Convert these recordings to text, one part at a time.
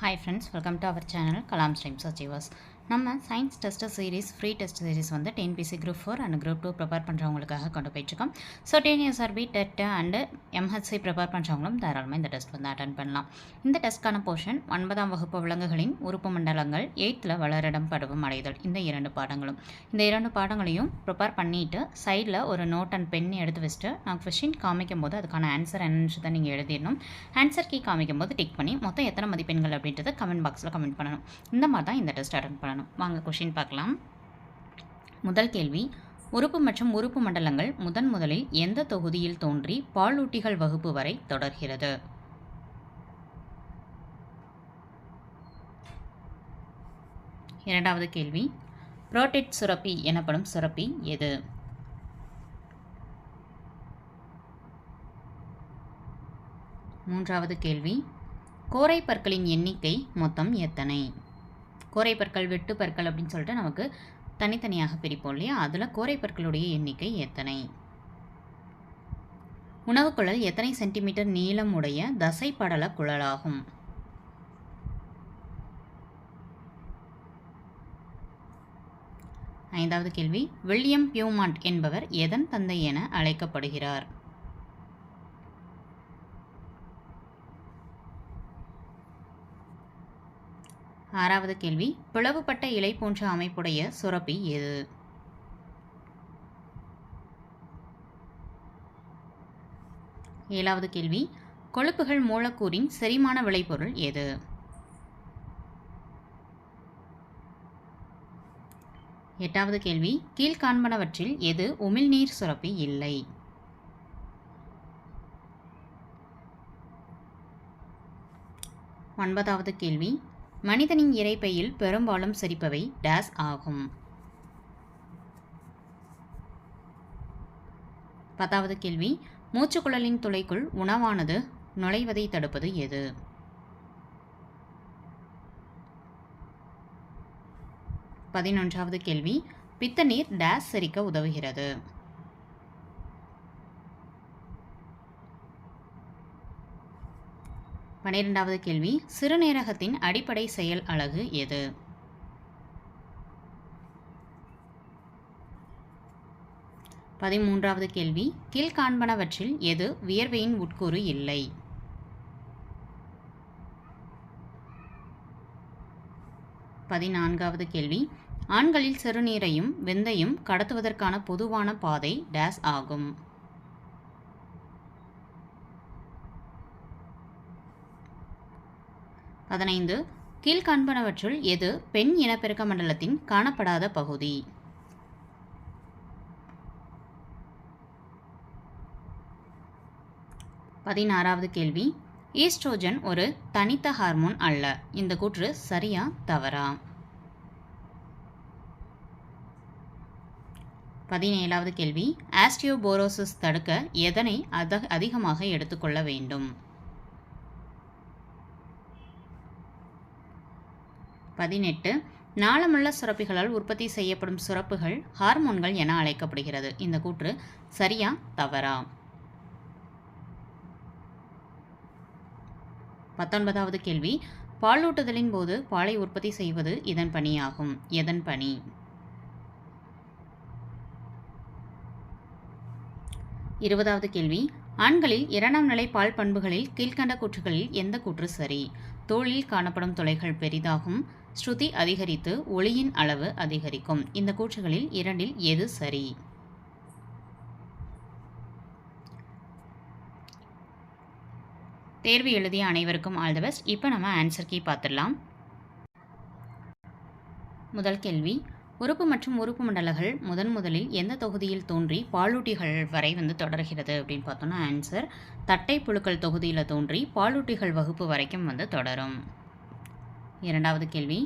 Hi friends, welcome to our channel Kalam Streams Achievers. நம்ம science test series free test series வந்து TNPSC group 4 and group 2 prepare பண்ணுறவங்களுக்காக கொண்டு போயிட்டுருக்கோம். So TNSRB TET and MHC prepare பண்ணுறவங்களும் தாராளமாக இந்த test வந்து அட்டன் பண்ணலாம். இந்த டெஸ்ட்கான போர்ஷன் 9ஆம் வகுப்பு விலங்குகளின் உறுப்பு மண்டலங்கள் 8th வளரிடம் பருவம் அடைதல் இந்த 2 பாடங்களும். இந்த 2 பாடங்களையும் ப்ரிப்பேர் பண்ணிவிட்டு சைடில் ஒரு நோட் அண்ட் பென் எடுத்து வச்சுட்டு நான் கொஷின் காமிக்கும் போது அதுக்கான ஆன்சர் என்னன்னு தான் நீங்கள் எழுதிடணும். ஆன்சர் கீ காமிக்கும் போது டிக் பண்ணி மொத்தம் எத்தனை மதிப்பெண்கள் அப்படின்றத கமெண்ட் பாக்ஸில் கமெண்ட் பண்ணணும். இந்த மாதிரி தான் இந்த டெஸ்ட் அட்டன் பண்ணணும். வாங்க கொஷின் பார்க்கலாம். முதல் கேள்வி, உறுப்பு மற்றும் உறுப்பு மண்டலங்கள் முதலில் எந்த தொகுதியில் தோன்றி பாலூட்டிகள் வகுப்பு வரை தொடர்கிறது? இரண்டாவது கேள்வி, புரோட்டேட் சுரப்பி எனப்படும் சுரப்பி எது? மூன்றாவது கேள்வி, கோரை பற்களின் எண்ணிக்கை மொத்தம் எத்தனை? கோரை பற்கள், வெட்டு பற்கள் அப்படின்னு சொல்லிட்டு நமக்கு தனித்தனியாக பிரிப்போம் இல்லையா, அதில் கோரை பற்களுடைய எண்ணிக்கை எத்தனை? உணவுக்குழல் எத்தனை சென்டிமீட்டர் நீளம் உடைய தசைப்படல குழலாகும்? ஐந்தாவது கேள்வி, வில்லியம் பியூமாண்ட் என்பவர் எதன் தந்தை என அழைக்கப்படுகிறார்? ஆறாவது கேள்வி, பிளவுபட்ட இலை போன்ற அமைப்புடைய சுரப்பி எது? ஏழாவது கேள்வி, கொழுப்புகள் மூலக்கூறின் செரிமான விளைபொருள் எது? எட்டாவது கேள்வி, கீழ்காண்பனவற்றில் எது உமிழ்நீர் சுரப்பி இல்லை? ஒன்பதாவது கேள்வி, மனிதனின் இரைப்பையில் பெரும்பாலும் செரிப்பவை டேஸ் ஆகும்? பத்தாவது கேள்வி, மூச்சுக்குழலின் துளைக்குள் உணவானது நுழைவதை தடுப்பது எது? பதினொன்றாவது கேள்வி, பித்த நீர் டேஸ் செரிக்க உதவுகிறது? 12வது கேள்வி, சிறுநீரகத்தின் அடிப்படை செயல் அலகு எது? 13வது கேள்வி, கீழ்காண்பனவற்றில் எது வியர்வையின் உட்கூறு இல்லை? 14வது கேள்வி, ஆண்களில் சிறுநீரையும் வெந்தையும் கடத்துவதற்கான பொதுவான பாதை டேஸ் ஆகும்? பதினைந்து, கீழ்காண்பனவற்றுள் எது பெண் இனப்பெருக்க மண்டலத்தின் காணப்படாத பகுதி? பதினாறாவது கேள்வி, ஈஸ்ட்ரோஜன் ஒரு தனித்த ஹார்மோன் அல்ல. இந்த கூற்று சரியா தவறா? 17வது கேள்வி, ஆஸ்டியோபோரோசிஸ் தடுக்க எதனை அதிகமாக எடுத்துக்கொள்ள வேண்டும்? 18, நாளமுள்ள சுரப்பிகளால் உற்பத்தி செய்யப்படும் சுரப்புகள் ஹார்மோன்கள் என அழைக்கப்படுகிறது. இந்த கூற்று சரியா தவறா? 19வது கேள்வி, பாலூட்டுதலின் போது பாலை உற்பத்தி செய்வது இதன் பணியாகும். எதன் பணி? 20வது கேள்வி, ஆண்களில் 2ஆம் நிலை பால் பண்புகளில் கீழ்கண்ட கூற்றுகளில் எந்த கூற்று சரி? தோலில் காணப்படும் துளைகள் பெரிதாகும், ஸ்ருதி அதிகரித்து ஒளியின் அளவு அதிகரிக்கும். இந்த கூற்றுகளில் 2இல் எது சரி? தேர்வு எழுதிய அனைவருக்கும் ஆல் தி பெஸ்ட். இப்போ நம்ம ஆன்சர் கீ பார்த்துடலாம். முதல் கேள்வி, உறுப்பு மற்றும் உறுப்பு மண்டலங்கள் முதலில் எந்த தொகுதியில் தோன்றி பாலூட்டிகள் வரை வந்து தொடர்கிறது அப்படின்னு பார்த்தோன்னா ஆன்சர் தட்டை புழுக்கள் தொகுதியில் தோன்றி பாலூட்டிகள் வகுப்பு வரைக்கும் வந்து தொடரும். இரண்டாவது கேள்வி,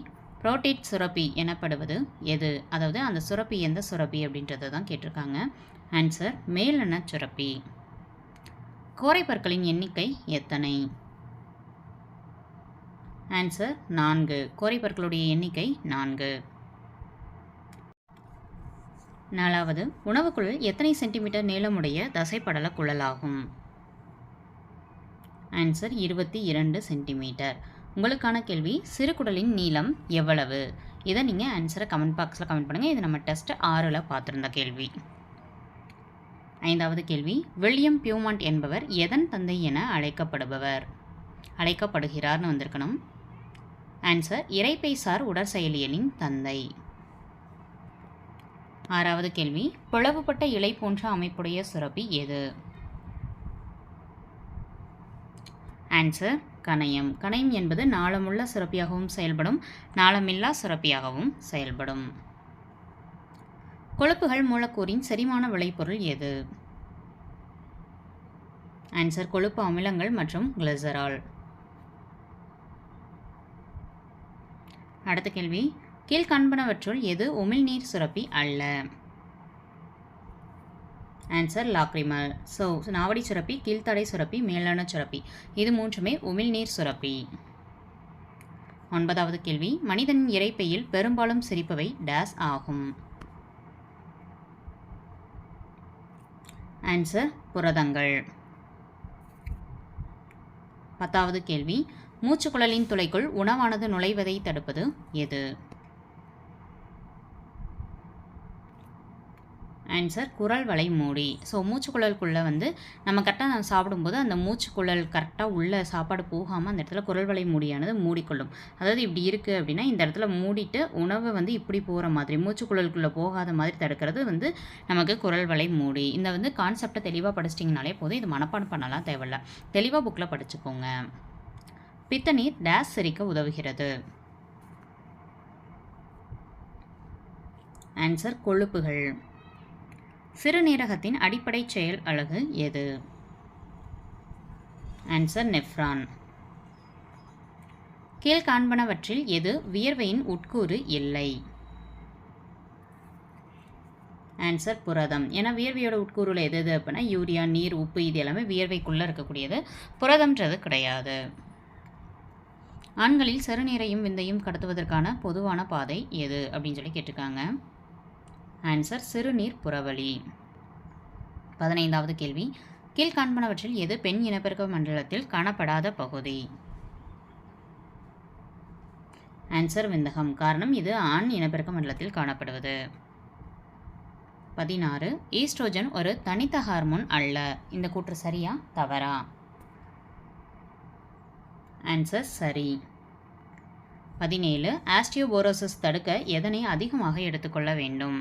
புரோட்டேட் சுரப்பி எனப்படுவது எது? அதாவது அந்த சுரப்பி எந்த சுரப்பி அப்படின்றத தான் கேட்டிருக்காங்க. ஆன்சர் மேலெண்ண சுரப்பி. கோரை பற்களின் எண்ணிக்கை எத்தனை? ஆன்சர் 4. கோரை பற்களுடைய எண்ணிக்கை 4. நாலாவது, உணவுக்குழல் எத்தனை சென்டிமீட்டர் நீளமுடைய தசைப்படல குழலாகும்? Answer 22 centimetre. உங்களுக்கான கேள்வி, சிறுகுடலின் நீளம் எவ்வளவு? இதை நீங்கள் ஆன்சரை கமெண்ட் பாக்ஸில் கமெண்ட் பண்ணுங்கள். இது நம்ம டெஸ்ட் 6ல் பார்த்துருந்த கேள்வி. 5வது கேள்வி, வில்லியம் பியூமாண்ட் என்பவர் எதன் தந்தை என அழைக்கப்படுகிறார்னு வந்திருக்கணும். ஆன்சர், இரைப்பைசார் உடற்செயலியலின் தந்தை. 6வது கேள்வி, பிளவுபட்ட இலை போன்ற அமைப்புடைய சுரப்பி எது? ஆன்சர், கணையம். கணையம் என்பது நாளமுள்ள சுரப்பியாகவும் செயல்படும், நாளமில்லா சுரப்பியாகவும் செயல்படும். கொழுப்புகள் மூலக்கூறின் செரிமான விளைபொருள் எது? ஆன்சர், கொழுப்பு அமிலங்கள் மற்றும் கிளிசரால். அடுத்த கேள்வி, கீழ்காண்பனவற்றுள் எது உமிழ்நீர் சுரப்பி அல்ல? Answer, lacrimal. ஸோ நாவடி சுரப்பி, கீழ்த்தடை சுரப்பி, மேலான சுரப்பி, இது மூன்றுமே உமிழ்நீர் சுரப்பி. 9வது கேள்வி, மனிதனின் இரைப்பையில் பெரும்பாலும் சிரிப்பவை டேஸ் ஆகும்? ஆன்சர், புரதங்கள். 10வது கேள்வி, மூச்சுக்குழலின் துளைக்குள் உணவானது நுழைவதை தடுப்பது எது? ஆன்சர், குரல் வளை மூடி. ஸோ மூச்சுக்குழலுக்குள்ளே நம்ம கரெக்டாக சாப்பிடும்போது அந்த மூச்சுக்குழல் கரெக்டாக உள்ள சாப்பாடு போகாமல் அந்த இடத்துல குரல் வளை மூடியானது மூடிக்கொள்ளும். அதாவது இப்படி இருக்குது அப்படின்னா இந்த இடத்துல மூடிட்டு உணவு இப்படி போகிற மாதிரி மூச்சுக்குழலுக்குள்ளே போகாத மாதிரி தடுக்கிறது நமக்கு குரல் வளை மூடி. இந்த கான்செப்டை தெளிவாக படிச்சிட்டிங்கனாலே போதும். இது மனப்பாடம் பண்ணலாம் தேவையில்ல, தெளிவாக புக்கில் படிச்சுக்கோங்க. பித்தநீர் டேஸ் செரிக்க உதவுகிறது? ஆன்சர், கொழுப்புகள். சிறுநீரகத்தின் அடிப்படை செயல் அலகு எது? Answer, nephron. கீழ்காண்பனவற்றில் எது வியர்வையின் உட்கூறு இல்லை? ஆன்சர், புரதம். ஏன்னா வியர்வையோட உட்கூறுல எது அப்படின்னா யூரியா, நீர், உப்பு, இது எல்லாமே வியர்வைக்குள்ளே இருக்கக்கூடியது, புரதம்ன்றது கிடையாது. ஆண்களில் சிறுநீரையும் விந்தையும் கடத்துவதற்கான பொதுவான பாதை எது அப்படின்னு சொல்லி கேட்டிருக்காங்க. ஆன்சர், சிறுநீர் புறவழி. 15வது கேள்வி, கீழ்காண்பனவற்றில் எது பெண் இனப்பெருக்க மண்டலத்தில் காணப்படாத பகுதி? ஆன்சர், விந்தகம். காரணம், இது ஆண் இனப்பெருக்க மண்டலத்தில் காணப்படுவது. 16, ஈஸ்ட்ரோஜன் ஒரு தனித்த ஹார்மோன் அல்ல. இந்த கூற்று சரியா தவறா? ஆன்சர், சரி. 17, ஆஸ்டியோபோரோசிஸ் தடுக்க எதனை அதிகமாக எடுத்துக்கொள்ள வேண்டும்?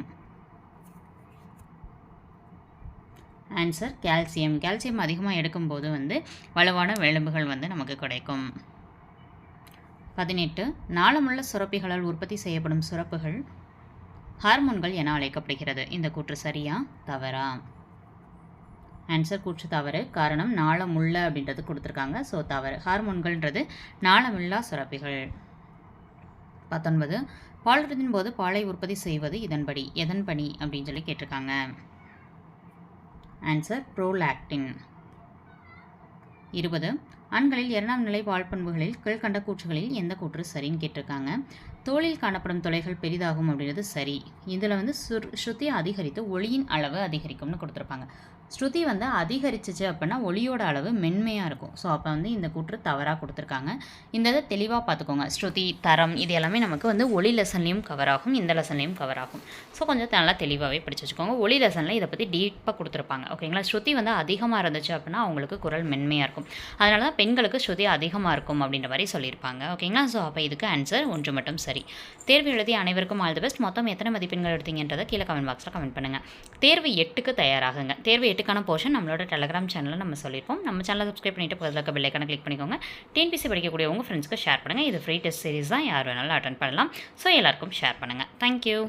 Answer, calcium. கால்சியம் அதிகமாக எடுக்கும்போது வலுவான எலும்புகள் நமக்கு கிடைக்கும். 18, நாளமுள்ள சுரப்பிகளால் உற்பத்தி செய்யப்படும் சுரப்புகள் ஹார்மோன்கள் என அழைக்கப்படுகிறது. இந்த கூற்று சரியா தவறா? ஆன்சர், கூற்று தவறு. காரணம், நாளமுள்ள அப்படின்றது கொடுத்துருக்காங்க, ஸோ தவறு. ஹார்மோன்கள்ன்றது நாளமில்லா சுரப்பிகள். 19, பாலுறதின் போது பாலை உற்பத்தி செய்வது எதன் பணி அப்படின்னு சொல்லி கேட்டிருக்காங்க. Answer, prolactin. 20, ஆண்களில் 2ஆம் நிலை பால் பண்புகளில் கீழ்கண்ட கூற்றுகளில் எந்த கூற்று சரின்னு கேட்டிருக்காங்க. தோலில் காணப்படும் துளைகள் பெரிதாகும் அப்படின்றது சரி. இதில் ஸ்ருதி அதிகரித்து ஒளியின் அளவு அதிகரிக்கும்னு கொடுத்துருப்பாங்க. ஸ்ருதி அதிகரிச்சிச்சு அப்படின்னா ஒளியோட அளவு மென்மையாக இருக்கும். ஸோ அப்போ இந்த கூற்று தவறாக கொடுத்துருக்காங்க. இந்த இதை தெளிவாக பார்த்துக்கோங்க. ஸ்ருதி, தரம், இது எல்லாமே நமக்கு ஒளி லெசன்லேயும் கவர் ஆகும், இந்த லெசன்லேயும் கவர் ஆகும். ஸோ கொஞ்சம் நல்லா தெளிவாகவே படித்து வச்சுக்கோங்க. ஒளி லெசனில் இதை பற்றி டீப்பாக கொடுத்துருப்பாங்க. ஓகேங்களா? ஸ்ருதி அதிகமாக இருந்துச்சு அப்படின்னா அவங்களுக்கு குரல் மென்மையாக இருக்கும். அதனால தான் பெண்களுக்கு ஸ்ருதி அதிகமாக இருக்கும் அப்படின்ற மாதிரி சொல்லியிருப்பாங்க. ஓகேங்களா? ஸோ அப்போ இதுக்கு ஆன்சர் ஒன்று மட்டும் சரி. தேர்வு எழுதி அனைவருக்கும் ஆல் தி பெஸ்ட். மொத்தம் எத்தனை மதிப்பெண்கள் எடுத்தீங்கன்றதை கீழே கமெண்ட் பாக்ஸில் கமெண்ட் பண்ணுங்கள். தேர்வு 8க்கு தயாராகுங்க. தேர்வு 8க்கான போர்ஷன் நம்மளோட டெலகிராம் சேனலில் நம்ம சொல்லியிருப்போம். நம்ம சேனலை சப்ஸ்கிரைப் பண்ணிவிட்டு பக்கத்தில் இருக்க பெல் ஐக்கானை கிளிக் பண்ணிக்கோங்க. டிஎன்பிஎஸ்சி படிக்கக்கூடிய உங்கள் ஃப்ரெண்ட்ஸ்க்கு ஷேர் பண்ணுங்கள். இது ஃப்ரீ டெஸ்ட் சீரிஸ் தான், யார் வேணாலும் அட்டென்ட் பண்ணலாம். ஸோ எல்லாருக்கும் ஷேர் பண்ணுங்கள். தேங்க்யூ.